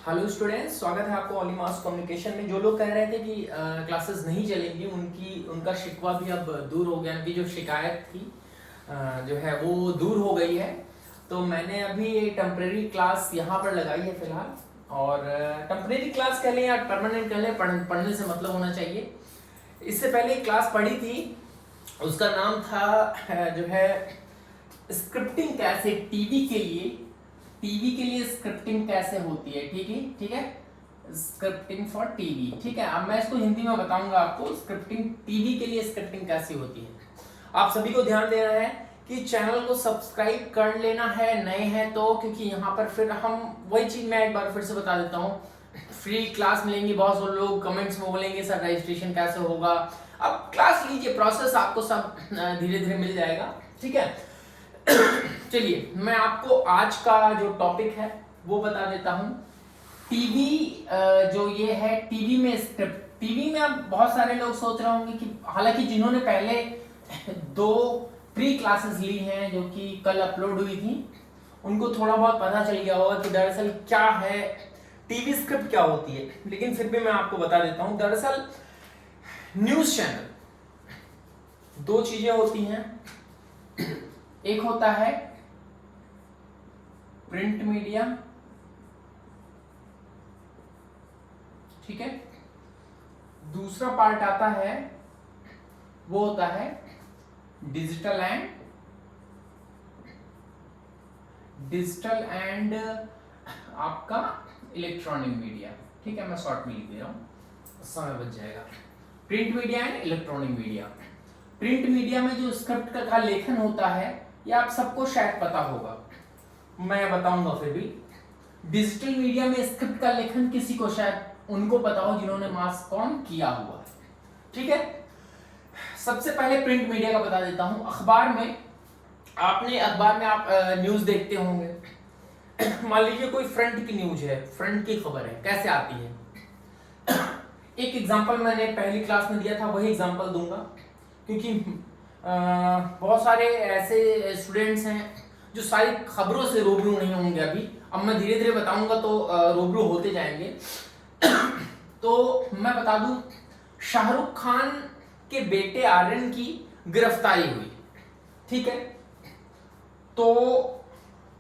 Hello students, स्वागत है आपको ओनली मास कम्युनिकेशन में। जो लोग कह रहे थे कि क्लासेस नहीं चलेंगी, उनका शिकवा भी अब दूर हो गया। उनकी जो शिकायत थी जो है वो दूर हो गई है। तो मैंने अभी टेम्परेरी क्लास यहाँ पर लगाई है फिलहाल। और टेम्परेरी क्लास कह लें या परमानेंट कह लें, पढ़ने से मतलब होना चाहिए। इससे पहले एक क्लास पढ़ी थी, उसका नाम था जो है स्क्रिप्टिंग कैसे टीवी के लिए स्क्रिप्टिंग कैसे होती है। ठीक है, स्क्रिप्टिंग फॉर टीवी। ठीक है, अब मैं इसको हिंदी में बताऊंगा आपको, स्क्रिप्टिंग टीवी के लिए स्क्रिप्टिंग कैसी होती है। आप सभी को ध्यान देना है कि चैनल को सब्सक्राइब कर लेना है नए हैं तो, क्योंकि यहाँ पर फिर हम वही चीज मैं एक बार फिर से बता देता हूँ, फ्री क्लास मिलेंगी। बहुत सारे लोग कमेंट्स में बोलेंगे सर रजिस्ट्रेशन कैसे होगा। अब क्लास लीजिए, प्रोसेस आपको सब धीरे धीरे मिल जाएगा। ठीक है, चलिए मैं आपको आज का जो टॉपिक है वो बता देता हूं। टीवी जो ये है, टीवी में स्क्रिप्ट। टीवी में अब बहुत सारे लोग सोच रहे होंगे कि हालांकि जिन्होंने पहले 2 प्री क्लासेस ली हैं जो कि कल अपलोड हुई थी, उनको थोड़ा बहुत पता चल गया होगा कि दरअसल क्या है टीवी स्क्रिप्ट, क्या होती है। लेकिन फिर भी मैं आपको बता देता हूं। दरअसल न्यूज चैनल 2 चीजें होती हैं। एक होता है प्रिंट मीडिया, ठीक है। दूसरा पार्ट आता है, वो होता है डिजिटल एंड आपका इलेक्ट्रॉनिक मीडिया। ठीक है, मैं शॉर्ट में लिख दे रहा हूं, समय बच जाएगा। Print media and electronic media. Print media में जो स्क्रिप्ट का लेखन होता है, ये आप सबको शायद पता होगा, मैं बताऊंगा फिर भी। डिजिटल मीडिया में स्क्रिप्ट का लेखन किसी को शायद उनको पता हो जिन्होंने मास कॉम किया हुआ है। ठीक है, सबसे पहले प्रिंट मीडिया का बता देता हूं। अखबार में आप न्यूज देखते होंगे। मान लीजिए कोई फ्रंट की न्यूज है, फ्रंट की खबर है, कैसे आती है। एक एग्जांपल मैंने पहली क्लास में दिया था, वही एग्जांपल दूंगा, क्योंकि बहुत सारे ऐसे स्टूडेंट्स हैं जो सारी खबरों से रूबरू नहीं होंगे अभी। अब मैं धीरे धीरे बताऊंगा तो रूबरू होते जाएंगे। तो मैं बता दूं, शाहरुख खान के बेटे आर्यन की गिरफ्तारी हुई। ठीक है, तो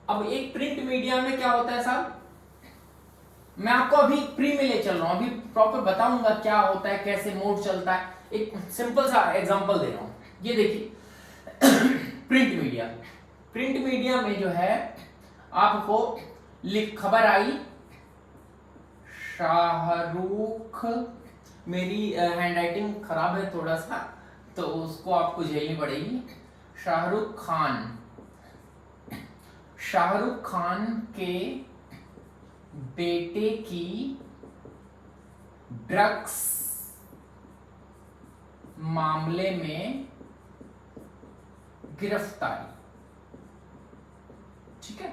अब एक प्रिंट मीडिया में क्या होता है साहब, मैं आपको अभी प्री में ले चल रहा हूं, अभी प्रॉपर बताऊंगा क्या होता है, कैसे मोड चलता है। एक सिंपल सा एग्जांपल दे रहा हूं, ये देखिए। प्रिंट मीडिया में जो है आपको खबर आई, शाहरुख, मेरी हैंडराइटिंग खराब है थोड़ा सा तो उसको आपको झेलनी पड़ेगी। शाहरुख खान के बेटे की ड्रग्स मामले में गिरफ्तारी। ठीक है,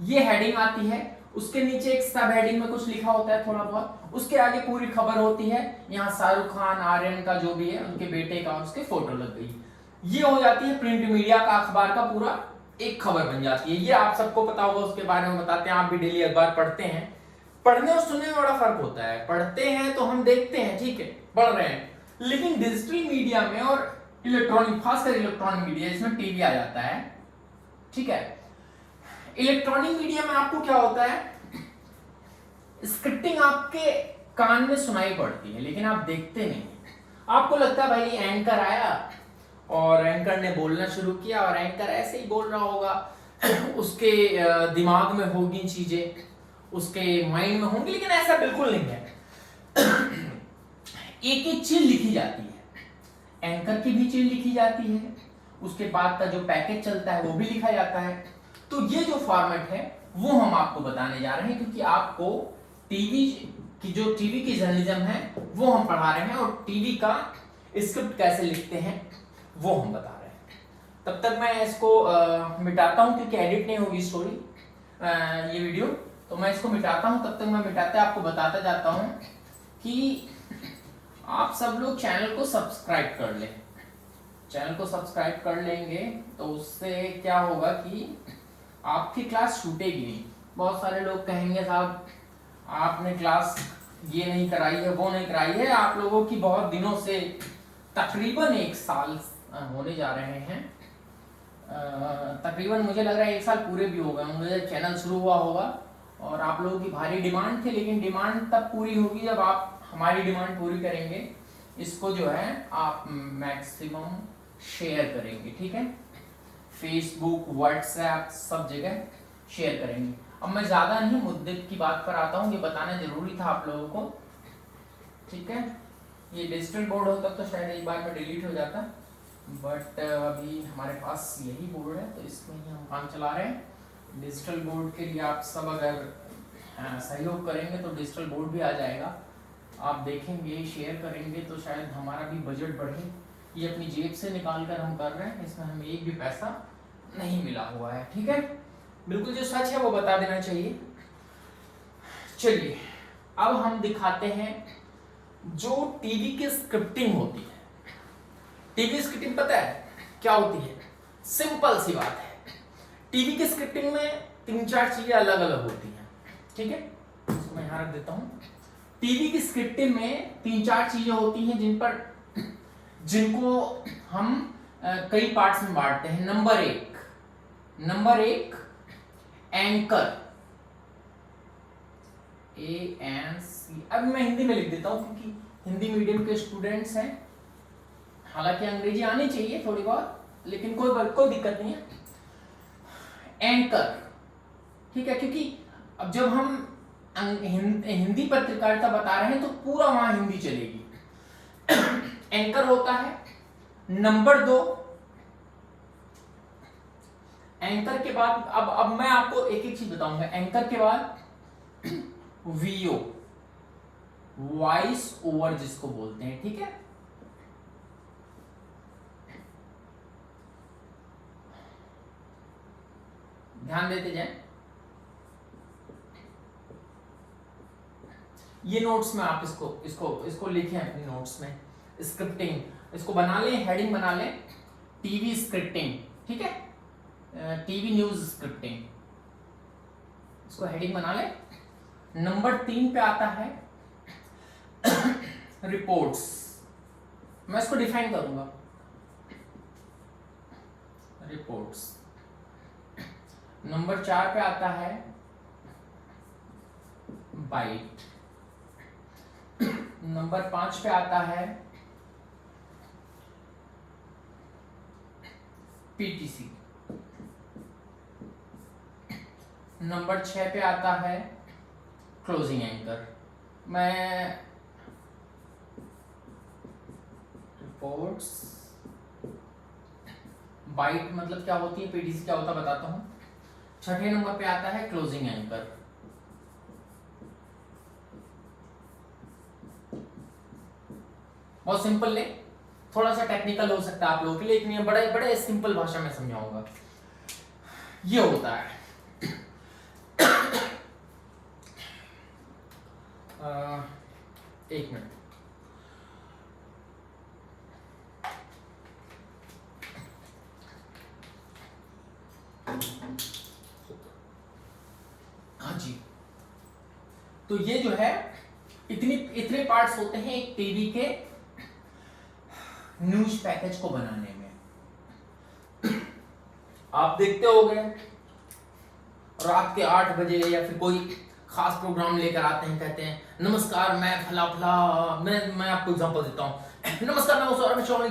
ये हेडिंग आती है। उसके नीचे एक सब हेडिंग में कुछ लिखा होता है थोड़ा बहुत, उसके आगे पूरी खबर होती है। यहाँ शाहरुख खान, आर्यन का जो भी है, उनके बेटे का, उसके फोटो लग गई। ये हो जाती है प्रिंट मीडिया का, अखबार का पूरा एक खबर बन जाती है। ये आप सबको पता होगा, उसके बारे में बताते हैं। आप भी डेली अखबार पढ़ते हैं। पढ़ने और सुनने में बड़ा फर्क होता है। पढ़ते हैं तो हम देखते हैं, ठीक है, पढ़ रहे हैं, लेकिन डिजिटल मीडिया में और इलेक्ट्रॉनिक, खासकर इलेक्ट्रॉनिक मीडिया, इसमें टीवी आ जाता है। ठीक है, इलेक्ट्रॉनिक मीडिया में आपको क्या होता है, स्क्रिप्टिंग आपके कान में सुनाई पड़ती है लेकिन आप देखते नहीं। आपको लगता है भाई एंकर आया और एंकर ने बोलना शुरू किया और एंकर ऐसे ही बोल रहा होगा। उसके दिमाग में होगी चीजें, उसके माइंड में होंगी, लेकिन ऐसा बिल्कुल नहीं है। एक एक चीज लिखी जाती है, एंकर की भी चीज लिखी जाती है, उसके बाद का जो पैकेज चलता है वो भी लिखा जाता है। तो ये जो फॉर्मेट है वो हम आपको बताने जा रहे हैं, क्योंकि आपको टीवी की जर्नलिज्म है वो हम पढ़ा रहे हैं, और टीवी का स्क्रिप्ट कैसे लिखते हैं वो हम बता रहे हैं। तब तक मैं इसको मिटाता हूं, क्योंकि एडिट नहीं होगी स्टोरी ये वीडियो, तो मैं इसको मिटाता हूं। तब तक मैं मिटाते आपको बताता जाता हूं कि आप सब लोग चैनल को सब्सक्राइब कर लें। चैनल को सब्सक्राइब कर लेंगे तो उससे क्या होगा कि आपकी क्लास छूटेगी नहीं। बहुत सारे लोग कहेंगे साहब आपने क्लास ये नहीं कराई है, वो नहीं कराई है। आप लोगों की बहुत दिनों से, तकरीबन 1 साल होने जा रहे हैं, तकरीबन मुझे लग रहा है 1 साल पूरे भी हो गए होंगे चैनल शुरू हुआ होगा। और आप लोगों की भारी डिमांड थी, लेकिन डिमांड तब पूरी होगी जब आप हमारी डिमांड पूरी करेंगे। इसको जो है आप मैक्सिमम शेयर करेंगे, ठीक है, फेसबुक, व्हाट्सएप, सब जगह शेयर करेंगे। अब मैं ज़्यादा नहीं मुद्दे की बात पर आता हूँ, ये बताना जरूरी था आप लोगों को, ठीक है। ये डिजिटल बोर्ड होता तो शायद एक बार में डिलीट हो जाता, बट अभी हमारे पास यही बोर्ड है तो इसमें ही हम काम चला रहे हैं। डिजिटल बोर्ड के लिए आप सब अगर सहयोग करेंगे तो डिजिटल बोर्ड भी आ जाएगा। आप देखेंगे, शेयर करेंगे तो शायद हमारा भी बजट बढ़े। ये अपनी जेब से निकाल कर हम कर रहे हैं, इसमें हमें एक भी पैसा नहीं मिला हुआ है, ठीक है। बिल्कुल जो सच है वो बता देना चाहिए। चलिए अब हम दिखाते हैं जो टीवी की स्क्रिप्टिंग होती है। टीवी स्क्रिप्टिंग पता है क्या होती है? सिंपल सी बात है, टीवी की स्क्रिप्टिंग में 3-4 चीजें अलग अलग होती हैं, ठीक है। इसको मैं यहां रख देता हूं। टीवी की स्क्रिप्टिंग में 3-4 चीजें होती हैं जिनको हम कई पार्ट्स में बांटते हैं। नंबर एक एंकर, ANC। अब मैं हिंदी में लिख देता हूं क्योंकि हिंदी मीडियम के स्टूडेंट्स हैं, हालांकि अंग्रेजी आनी चाहिए थोड़ी बहुत, लेकिन कोई दिक्कत नहीं है। एंकर, ठीक है, क्योंकि अब जब हम हिंदी पत्रकारिता बता रहे हैं तो पूरा वहां हिंदी चलेगी। एंकर होता है। नंबर 2, एंकर के बाद अब मैं आपको एक एक चीज बताऊंगा। एंकर के बाद VO, वॉइस ओवर जिसको बोलते हैं, ठीक है। ध्यान देते जाएं। ये नोट्स में आप इसको लिखें अपनी नोट्स में। स्क्रिप्टिंग, इसको बना लें, हेडिंग बना लें, टीवी स्क्रिप्टिंग, ठीक है, टीवी न्यूज स्क्रिप्टिंग, इसको हेडिंग बना लें। नंबर 3 पे आता है रिपोर्ट्स। मैं इसको डिफाइन करूंगा, रिपोर्ट्स। नंबर 4 पे आता है बाइट। नंबर 5 पे आता है PTC। नंबर 6 पे आता है क्लोजिंग एंकर। मैं रिपोर्ट्स, बाइट मतलब क्या होती है, PTC क्या होता है बताता हूं। 6ठे नंबर पे आता है क्लोजिंग एंकर। बहुत सिंपल है, थोड़ा सा टेक्निकल हो सकता है आप लोगों के लिए, लेकिन बड़े बड़े सिंपल भाषा में समझाऊंगा। ये होता है एक मिनट। हाँ जी, तो ये जो है इतने पार्ट्स होते हैं एक टीवी के न्यूज पैकेज को बनाने में। आप देखते होंगे रात के 8 बजे या फिर कोई खास प्रोग्राम लेकर आते हैं, कहते हैं नमस्कार मैं फला फला, मैं आपको एग्जांपल देता हूं। नमस्कार मैं सौरभ चौधरी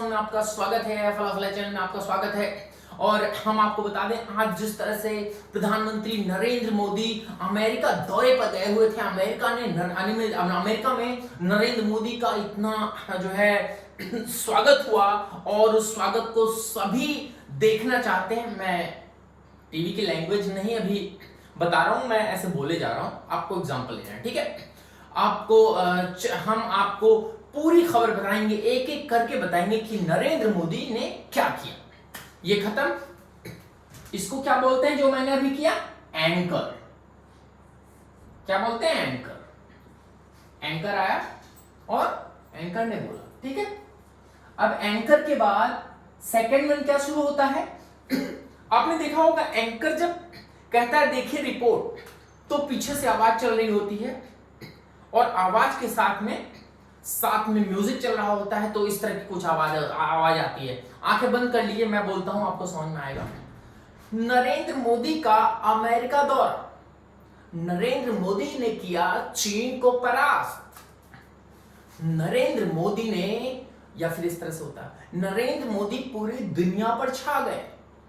में आपका स्वागत है, फला फला चैनल में आपका स्वागत है। और हम आपको बता दें आज जिस तरह से प्रधानमंत्री नरेंद्र मोदी अमेरिका दौरे पर गए हुए थे, अमेरिका में नरेंद्र मोदी का इतना जो है स्वागत हुआ और उस स्वागत को सभी देखना चाहते हैं। मैं टीवी की लैंग्वेज नहीं अभी बता रहा हूं, मैं ऐसे बोले जा रहा हूं, आपको एग्जांपल लेना है, ठीक है। हम आपको पूरी खबर बताएंगे, एक एक करके बताएंगे कि नरेंद्र मोदी ने क्या किया। ये खत्म। इसको क्या बोलते हैं जो मैंने अभी किया? एंकर। क्या बोलते हैं? एंकर। एंकर आया और एंकर ने बोला, ठीक है। अब एंकर के बाद सेकंड में क्या शुरू होता है? आपने देखा होगा एंकर जब कहता है देखिए रिपोर्ट, तो पीछे से आवाज चल रही होती है और आवाज के साथ में म्यूजिक चल रहा होता है, तो इस तरह की कुछ आवाज आती है। आंखें बंद कर लीजिए, मैं बोलता हूं, आपको समझ में आएगा। नरेंद्र मोदी का अमेरिका दौरा, नरेंद्र मोदी ने किया चीन को परास्त, नरेंद्र मोदी ने, या फिर इस तरह से होता है, नरेंद्र मोदी पूरी दुनिया पर छा गए,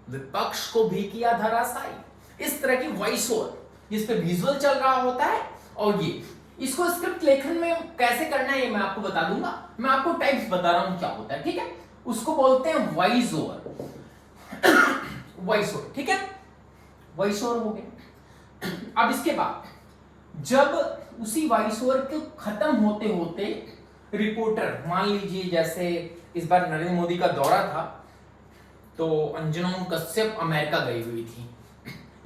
विपक्ष को भी किया धराशायी। इस तरह की वॉइस ओवर जिस पे विजुअल चल रहा होता है। और ये इसको स्क्रिप्ट लेखन में कैसे करना है ये मैं आपको बता दूंगा। मैं आपको टाइप्स बता रहा हूं क्या होता है, ठीक है। उसको बोलते हैं वॉइस ओवर, वॉइस ओवर, ठीक है। वॉइस ओवर हो गया। अब इसके बाद जब उसी वॉइस ओवर के खत्म होते होते रिपोर्टर, मान लीजिए जैसे इस बार नरेंद्र मोदी का दौरा था तो अंजुम कश्यप अमेरिका गई हुई थी,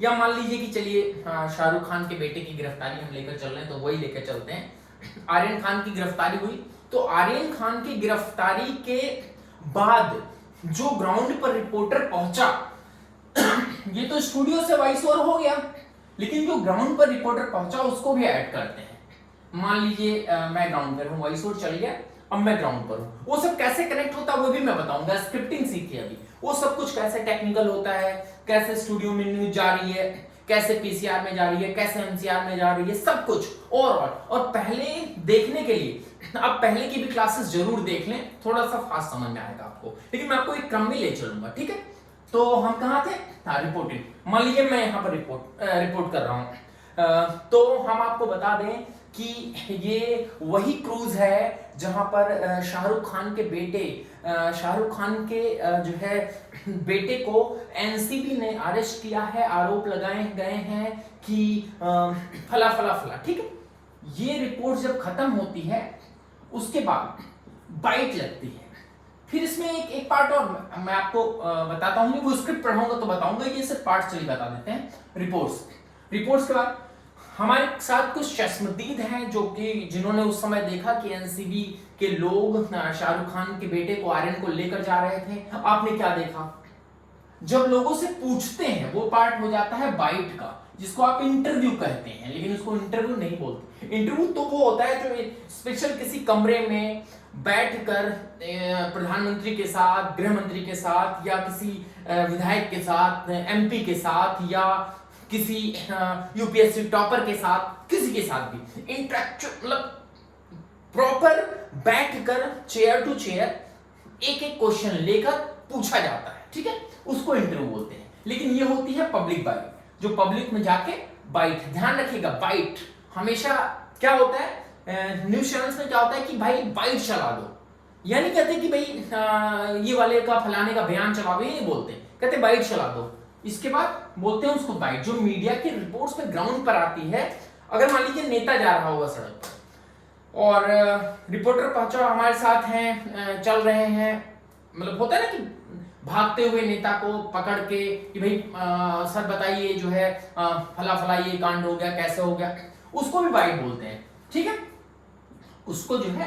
या मान लीजिए कि चलिए शाहरुख खान के बेटे की गिरफ्तारी हम लेकर चल रहे हैं तो वही लेकर चलते हैं। आर्यन खान की गिरफ्तारी हुई, तो आर्यन खान की गिरफ्तारी के बाद जो ग्राउंड पर रिपोर्टर पहुंचा, ये तो स्टूडियो से वॉइस ओवर हो गया, लेकिन जो ग्राउंड पर रिपोर्टर पहुंचा उसको भी ऐड करते हैं। मान लीजिए मैं ग्राउंड पर हूं, वॉइस ओवर चल गया, अब मैं ग्राउंड पर हूं। वो सब कैसे कनेक्ट होता है वो भी मैं बताऊंगा। स्क्रिप्टिंग सीखी अभी, वो सब कुछ कैसे टेक्निकल होता है, कैसे स्टूडियो में न्यूज जा रही है, कैसे पीसीआर में जा रही है, कैसे एमसीआर में जा रही है, सब कुछ। और पहले देखने के लिए आप पहले की भी क्लासेस जरूर देख लें, थोड़ा सा फास्ट समझ में आएगा आपको, लेकिन मैं आपको एक क्रम में ले चलूंगा, ठीक है। तो हम कहाँ थे? हाँ, रिपोर्टिंग। मान लीजिए मैं यहाँ पर रिपोर्ट कर रहा हूँ, तो हम आपको बता दें कि ये वही क्रूज है जहां पर शाहरुख खान के बेटे, शाहरुख खान के जो है बेटे को एनसीबी ने अरेस्ट किया है, आरोप लगाए गए हैं कि फला फला फला, ठीक है। ये रिपोर्ट जब खत्म होती है उसके बाद बाइट लगती है। फिर इसमें एक पार्ट और मैं आपको बताता हूँ, वो स्क्रिप्ट पढ़ाऊंगा तो बताऊंगा, ये सिर्फ पार्ट चलिए बता देते हैं। रिपोर्ट्स के बाद हमारे साथ कुछ चश्मदीद हैं जो कि जिन्होंने उस समय देखा कि एनसीबी के लोग शाहरुख खान के बेटे को, आर्यन को लेकर जा रहे थे। आपने क्या देखा? जब लोगों से पूछते हैं वो पार्ट हो जाता है बाइट का, जिसको आप इंटरव्यू कहते हैं, लेकिन उसको इंटरव्यू नहीं बोलते। इंटरव्यू तो वो होता है जो स्पेशल किसी कमरे में बैठकर प्रधानमंत्री के साथ, गृह मंत्री के साथ, या किसी विधायक के साथ, एमपी के साथ, या किसी यूपीएससी टॉपर के साथ, किसी के साथ भी इंटरेक्चुअल, मतलब प्रॉपर बैठकर चेयर टू चेयर एक एक क्वेश्चन लेकर पूछा जाता है, ठीक है। उसको इंटरव्यू बोलते हैं। लेकिन ये होती है पब्लिक बाइट, जो पब्लिक में जाके बाइट, ध्यान रखिएगा, बाइट हमेशा क्या होता है, न्यूज चैनल्स में क्या होता है कि भाई बाइट चला दो, या नहीं कहते कि भाई ये वाले का फलाने का बयान चला दो, ये नहीं बोलते, कहते बाइट चला दो। इसके बाद बोलते हैं उसको बाइट, जो मीडिया की रिपोर्ट्स पे ग्राउंड पर आती है। अगर मान लीजिए नेता जा रहा होगा सड़क पर और रिपोर्टर पहुंचा, हमारे साथ हैं, चल रहे हैं, मतलब होता है ना कि भागते हुए नेता को पकड़ के कि भाई सर बताइए जो है फला फला ये कांड हो गया, कैसे हो गया, उसको भी बाइट बोलते हैं, ठीक है। उसको जो है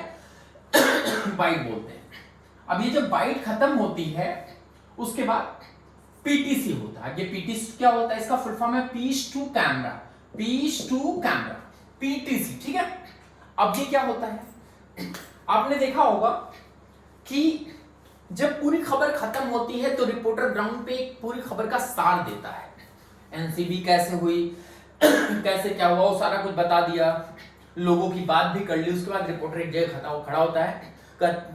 बाइट बोलते हैं। अब ये जब बाइट खत्म होती है उसके बाद पीटीसी होता है। ये पीटीसी क्या होता है? इसका फुल फॉर्म है piece to camera, piece to camera, PTC, ठीक है। अब ये क्या होता है, आपने देखा होगा कि जब पूरी खबर खत्म होती है तो रिपोर्टर ग्राउंड पे एक पूरी खबर का सार देता है, एनसीबी कैसे हुई, कैसे क्या हुआ, वो सारा कुछ बता दिया, लोगों की बात भी कर ली। उसके बाद रिपोर्टर एक जगह खड़ा होता है,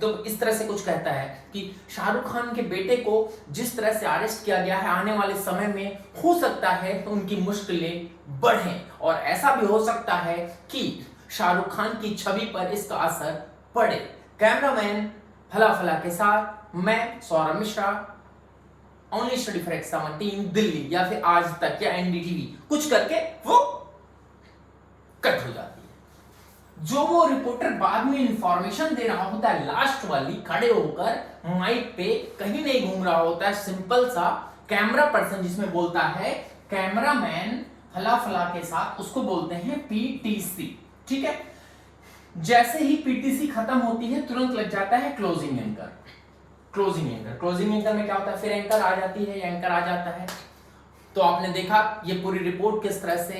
तो इस तरह से कुछ कहता है कि शाहरुख खान के बेटे को जिस तरह से अरेस्ट किया गया है, आने वाले समय में हो सकता है तो उनकी मुश्किलें बढ़ें, और ऐसा भी हो सकता है कि शाहरुख खान की छवि पर इसका असर पड़े। कैमरामैन फला फला के साथ मैं Saurabh Mishra, only study for exam team Delhi, या फिर आज तक या एनडीटीवी, कुछ करके वो कट हो जाती है। जो वो रिपोर्टर बाद में इंफॉर्मेशन दे रहा होता है, लास्ट वाली, खड़े होकर माइक पे कहीं नहीं घूम रहा होता है, सिंपल सा कैमरा पर्सन जिसमें बोलता है कैमरामैन फला फला के साथ, उसको बोलते हैं पीटीसी, ठीक है। जैसे ही पीटीसी खत्म होती है तुरंत लग जाता है क्लोजिंग एंकर। क्लोजिंग एंकर में क्या होता है, फिर एंकर आ जाती है, एंकर आ जाता है, तो आपने देखा ये पूरी रिपोर्ट किस तरह से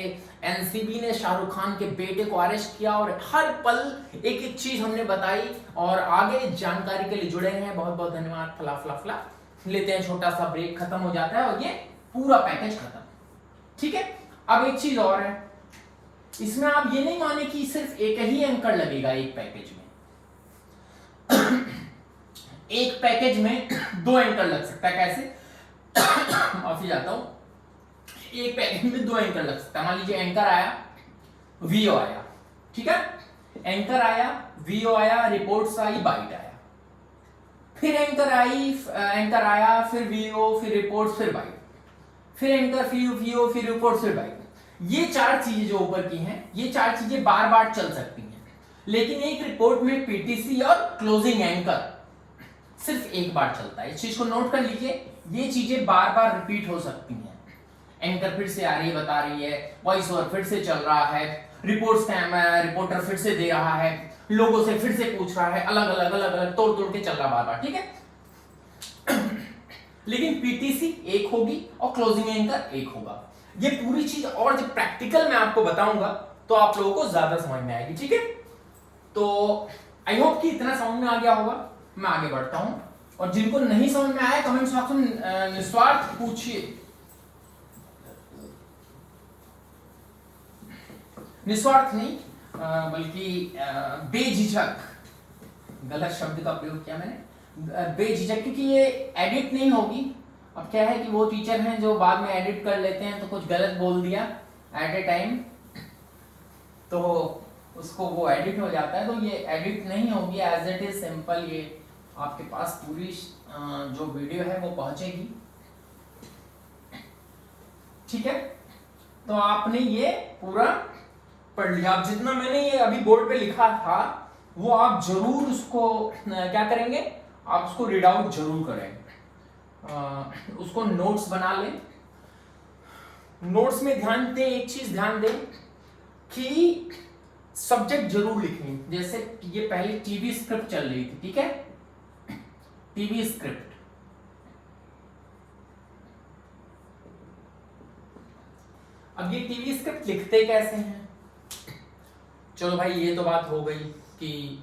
एनसीबी ने शाहरुख खान के बेटे को अरेस्ट किया और हर पल एक एक चीज हमने बताई। और आगे जानकारी के लिए जुड़े हैं, बहुत बहुत धन्यवाद। फला फला फला लेते हैं छोटा सा ब्रेक, खत्म हो जाता है और ये पूरा पैकेज खत्म। ठीक है, अब एक चीज और है, इसमें आप ये नहीं माने कि सिर्फ एक ही एंकर लगेगा एक पैकेज में। एक पैकेज में 2 एंकर लग सकता है। कैसे? माफी चाहता हूं, एक पैकेज में 2 एंकर लग सकता है। मान लीजिए एंकर आया, वीओ आया, ठीक है, एंकर आया, वीओ आया, रिपोर्ट्स आई, बाइट आया, फिर एंकर आया, फिर वीओ, फिर रिपोर्ट्स, फिर बाइट, फिर एंकर, फिर वीओ, फिर रिपोर्ट्स, फिर बाइट। ये 4 चीजें जो ऊपर की हैं, ये 4 चीजें बार बार चल सकती हैं। लेकिन एक रिपोर्ट में पीटीसी और क्लोजिंग एंकर सिर्फ एक बार चलता है। इस चीज को नोट कर लीजिए, ये चीजें बार बार रिपीट हो सकती हैं। एंकर फिर से आ रही है, बता रही है, वॉइस ओवर फिर से चल रहा है, रिपोर्टर फिर से दे रहा है, लोगों से फिर से पूछ रहा है, अलग अलग तोड़ तोड़ के चल रहा बार बार, ठीक है। लेकिन पीटीसी एक होगी और क्लोजिंग एंकर एक होगा। ये पूरी चीज और जब प्रैक्टिकल में आपको बताऊंगा तो आप लोगों को ज्यादा समझ में आएगी, ठीक है। तो आई होप कि इतना समझ में आ गया होगा। मैं आगे बढ़ता हूं, और जिनको नहीं समझ में आया कमेंट बॉक्स में निस्वार्थ पूछिए, निस्वार्थ नहीं बल्कि बेझिझक, गलत शब्द का प्रयोग किया मैंने, बेझिझक, क्योंकि ये एडिट नहीं होगी। अब क्या है कि वो टीचर हैं जो बाद में एडिट कर लेते हैं, तो कुछ गलत बोल दिया एट ए टाइम, तो उसको वो एडिट हो जाता है। तो ये एडिट नहीं होगी, एज इट इज सिंपल ये आपके पास पूरी जो वीडियो है वो पहुंचेगी, ठीक है। तो आपने ये पूरा पढ़ लिया। आप जितना मैंने ये अभी बोर्ड पे लिखा था वो आप जरूर उसको क्या करेंगे, आप उसको रीड आउट जरूर करें, उसको नोट्स बना लें। नोट्स में ध्यान दें, एक चीज ध्यान दें कि सब्जेक्ट जरूर लिखनी। जैसे ये पहले टीवी स्क्रिप्ट चल रही थी, ठीक है, टीवी स्क्रिप्ट, अब ये टीवी स्क्रिप्ट लिखते कैसे हैं? चलो भाई ये तो बात हो गई कि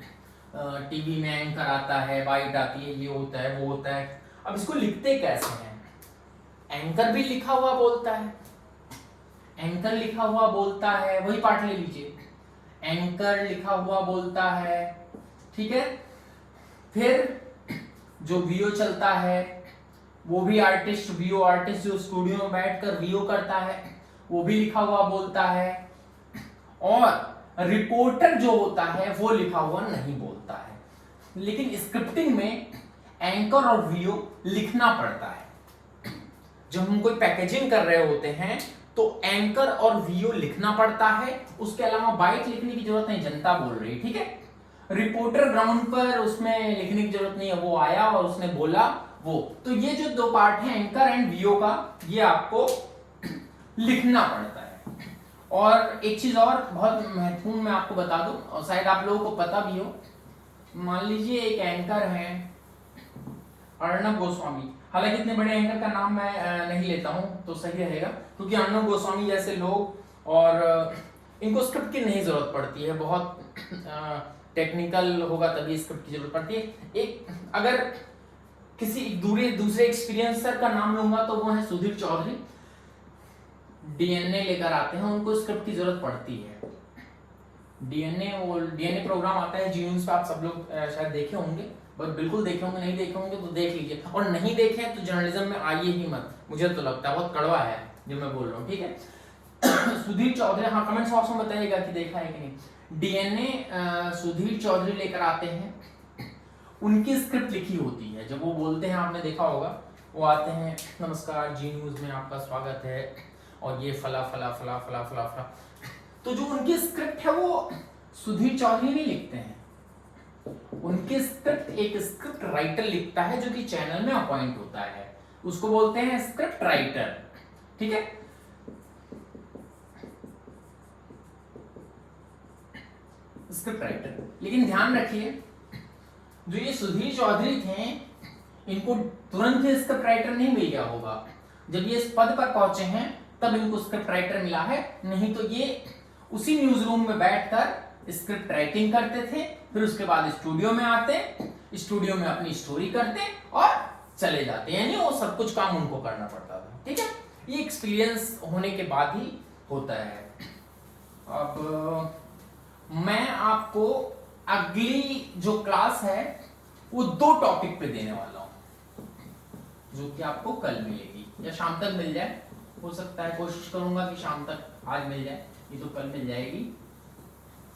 टीवी में एंकर आता है, बाइट आती है, ये होता है, वो होता है। अब इसको लिखते कैसे हैं? एंकर भी लिखा हुआ बोलता है, एंकर लिखा हुआ बोलता है, वही पार्ट ले लीजिए, एंकर लिखा हुआ बोलता है, ठीक है। फिर जो वीओ चलता है वो भी आर्टिस्ट, वीओ आर्टिस्ट जो स्टूडियो में बैठकर वीओ करता है वो भी लिखा हुआ बोलता है, और रिपोर्टर जो होता है वो लिखा हुआ नहीं बोलता है। लेकिन स्क्रिप्टिंग में एंकर और वीओ लिखना पड़ता है। जब हम कोई पैकेजिंग कर रहे होते हैं तो एंकर और वीओ लिखना पड़ता है, उसके अलावा बाइट लिखने की जरूरत नहीं, जनता बोल रही है, ठीक है। रिपोर्टर ग्राउंड पर, उसमें लिखने की जरूरत नहीं है, वो आया और उसने बोला वो। तो ये जो 2 पार्ट है एंकर एंड वीओ का, ये आपको लिखना पड़ता है। और एक चीज और बहुत महत्वपूर्ण मैं आपको बता दूं, और शायद आप लोगों को पता भी हो, मान लीजिए एक एंकर है अर्णव गोस्वामी, हालांकि इतने बड़े एंकर का नाम मैं नहीं लेता हूं तो सही रहेगा, क्योंकि अर्णव गोस्वामी जैसे लोग, और इनको स्क्रिप्ट की नहीं जरूरत पड़ती है, बहुत टेक्निकल होगा तभी स्क्रिप्ट की जरूरत पड़ती है। एक अगर किसी दूसरे एक्सपीरियंसर का नाम लूंगा तो वो है सुधीर चौधरी, डीएनए लेकर आते हैं, उनको स्क्रिप्ट की जरूरत पड़ती है। डीएनए प्रोग्राम आता है जी न्यूज़ पे, आप सब लोग शायद देखे होंगे, बट बिल्कुल देखे होंगे, नहीं देखे होंगे तो देख लीजिए, और नहीं देखे तो जर्नलिज्म में आइए ही मत, मुझे तो लगता है बहुत कड़वा है जो मैं बोल रहा हूँ, ठीक है। सुधीर चौधरी, हाँ कमेंट बॉक्स में बताइएगा कि देखा है कि नहीं। डीएनए सुधीर चौधरी लेकर आते हैं, उनकी स्क्रिप्ट लिखी होती है। जब वो बोलते हैं, आपने देखा होगा, वो आते हैं, नमस्कार जी न्यूज़ में आपका स्वागत है, और ये फला फला फला फला फला फला। तो जो उनकी स्क्रिप्ट है वो सुधीर चौधरी नहीं लिखते हैं, उनकी स्क्रिप्ट एक स्क्रिप्ट राइटर लिखता है जो कि चैनल में अपॉइंट होता है, उसको बोलते हैं स्क्रिप्ट राइटर, ठीक है। स्क्रिप्ट राइटर, लेकिन ध्यान रखिए जो ये सुधीर चौधरी थे, इनको तुरंत ही स्क्रिप्ट राइटर नहीं मिल गया होगा, जब ये इस पद पर पहुंचे हैं तब इनको स्क्रिप्ट राइटर मिला है, नहीं तो ये उसी न्यूज रूम में बैठकर स्क्रिप्ट राइटिंग करते थे, फिर उसके बाद स्टूडियो में आते, स्टूडियो में अपनी स्टोरी करते और चले जाते, यानी वो सब कुछ काम उनको करना पड़ता था। ठीक है, ये एक्सपीरियंस होने के बाद ही होता है। अब मैं आपको अगली जो क्लास है वो 2 टॉपिक पे देने वाला हूं, जो कि आपको कल मिलेगी या शाम तक मिल जाए, हो सकता है कोशिश करूंगा कि शाम तक आज मिल जाए, ये तो कल मिल जाएगी।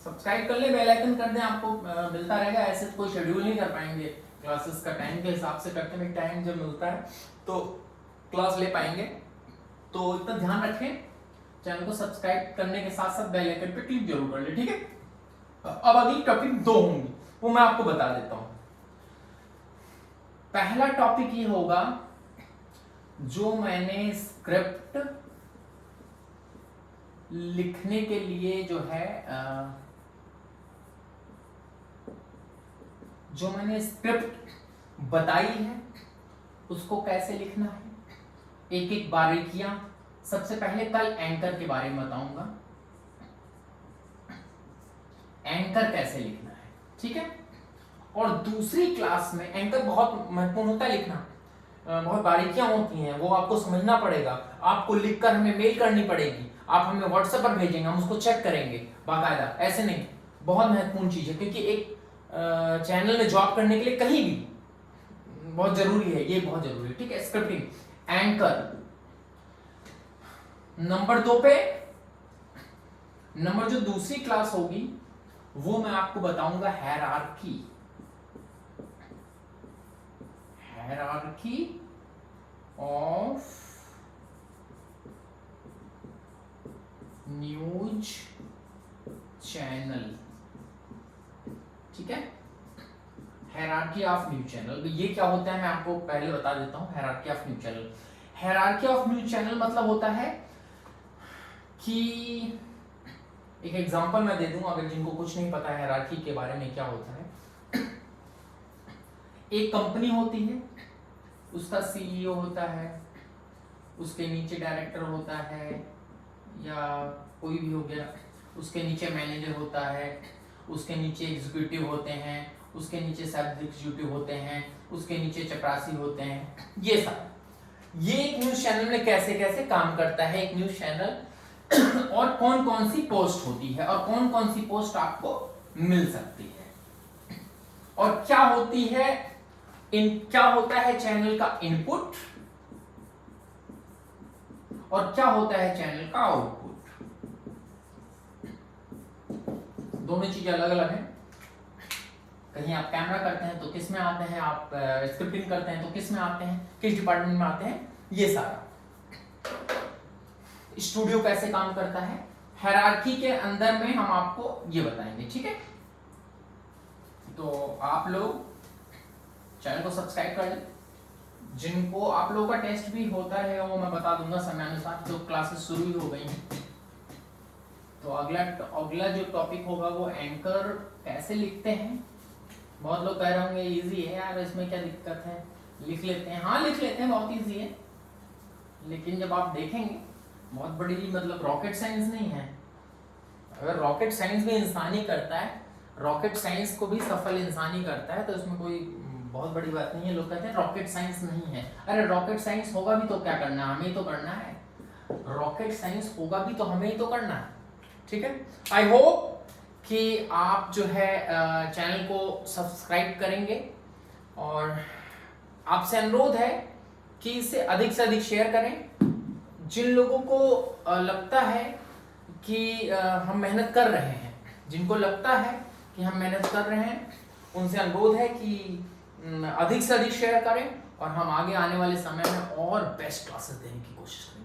सब्सक्राइब कर ले, बेल आइकन कर दें, आपको मिलता रहेगा। ऐसे कोई शेड्यूल नहीं कर पाएंगे, क्लासेस का टाइम के हिसाब से करते हैं, टाइम जब मिलता है तो क्लास ले पाएंगे, तो इतना ध्यान रखें। चैनल को सब्सक्राइब करने के साथ साथ बेल आइकन पे क्लिक जरूर कर ले, ठीक है। अब अगली टॉपिक 2 होंगी, वो मैं आपको बता देता हूं। पहला टॉपिक ये होगा जो मैंने स्क्रिप्ट लिखने के लिए जो है जो मैंने स्क्रिप्ट बताई है उसको कैसे लिखना है, एक एक बारीकियां। सबसे पहले कल एंकर के बारे में बताऊंगा, एंकर कैसे लिखना है, ठीक है। और दूसरी क्लास में एंकर बहुत महत्वपूर्ण होता है लिखना, बहुत बारीकियां होती हैं, वो आपको समझना पड़ेगा, आपको लिखकर हमें मेल करनी पड़ेगी, आप हमें व्हाट्सएप पर भेजेंगे, हम उसको चेक करेंगे बाकायदा, ऐसे नहीं। बहुत महत्वपूर्ण चीज है, क्योंकि एक चैनल में जॉब करने के लिए कहीं भी बहुत जरूरी है, ये बहुत जरूरी है, ठीक है। Scripting, anchor. नंबर 2 पे जो दूसरी क्लास होगी वो मैं आपको बताऊंगा हायरार्की ऑफ न्यूज चैनल, ठीक है। हायरार्की ऑफ न्यूज चैनल, ये क्या होता है मैं आपको पहले बता देता हूं। Hierarchy of news channel, hierarchy of news channel मतलब होता है कि एक एग्जांपल मैं दे दूं, अगर जिनको कुछ नहीं पता है हायरार्की के बारे में क्या होता है। एक कंपनी होती है, उसका सीईओ होता है, उसके नीचे डायरेक्टर होता है या कोई भी हो गया, उसके नीचे मैनेजर होता है, उसके नीचे एग्जीक्यूटिव होते हैं, उसके नीचे सब एग्जीक्यूटिव होते हैं, उसके नीचे चपरासी होते हैं, ये सब। ये एक न्यूज चैनल में कैसे कैसे काम करता है एक न्यूज चैनल, और कौन कौन सी पोस्ट होती है और कौन कौन सी पोस्ट आपको मिल सकती है, और क्या होती है क्या होता है चैनल का इनपुट और क्या होता है चैनल का आउटपुट। दोनों चीजें अलग अलग हैं। कहीं आप कैमरा करते हैं तो किस में आते हैं, आप स्क्रिप्टिंग करते हैं तो किस में आते हैं, किस डिपार्टमेंट में आते हैं, ये सारा। स्टूडियो कैसे काम करता है, हायरार्की के अंदर में हम आपको ये बताएंगे, ठीक है। तो आप लोग चैनल को सब्सक्राइब कर लें। जिनको आप लोगों का टेस्ट भी होता है वो मैं बता दूंगा समयानुसार, तो क्लासेस शुरू ही हो गई हैं। तो अगला जो टॉपिक होगा वो एंकर कैसे लिखते हैं। बहुत लोग कह रहे होंगे इजी है यार, इसमें क्या दिक्कत है, लिख लेते हैं। हाँ लिख लेते हैं, बहुत इजी है, लेकिन जब आप देखेंगे बहुत बड़ी मतलब रॉकेट साइंस नहीं है। अगर रॉकेट साइंस भी इंसान ही करता है, रॉकेट साइंस को भी सफल इंसान ही करता है, तो इसमें कोई बहुत बड़ी बात नहीं है। लोग कहते हैं रॉकेट साइंस नहीं है, अरे रॉकेट साइंस होगा भी तो क्या करना है, हमें ही तो करना है। रॉकेट साइंस होगा भी तो हमें ही तो करना है, ठीक है। आई होप कि आप जो है चैनल को सब्सक्राइब करेंगे, और आपसे अनुरोध है कि इसे अधिक से अधिक शेयर करें। जिन लोगों को लगता है कि हम मेहनत कर रहे हैं, जिनको लगता है कि हम मेहनत कर रहे हैं, उनसे अनुरोध है कि अधिक से अधिक शेयर करें, और हम आगे आने वाले समय में और बेस्ट क्लासेस देने की कोशिश करेंगे।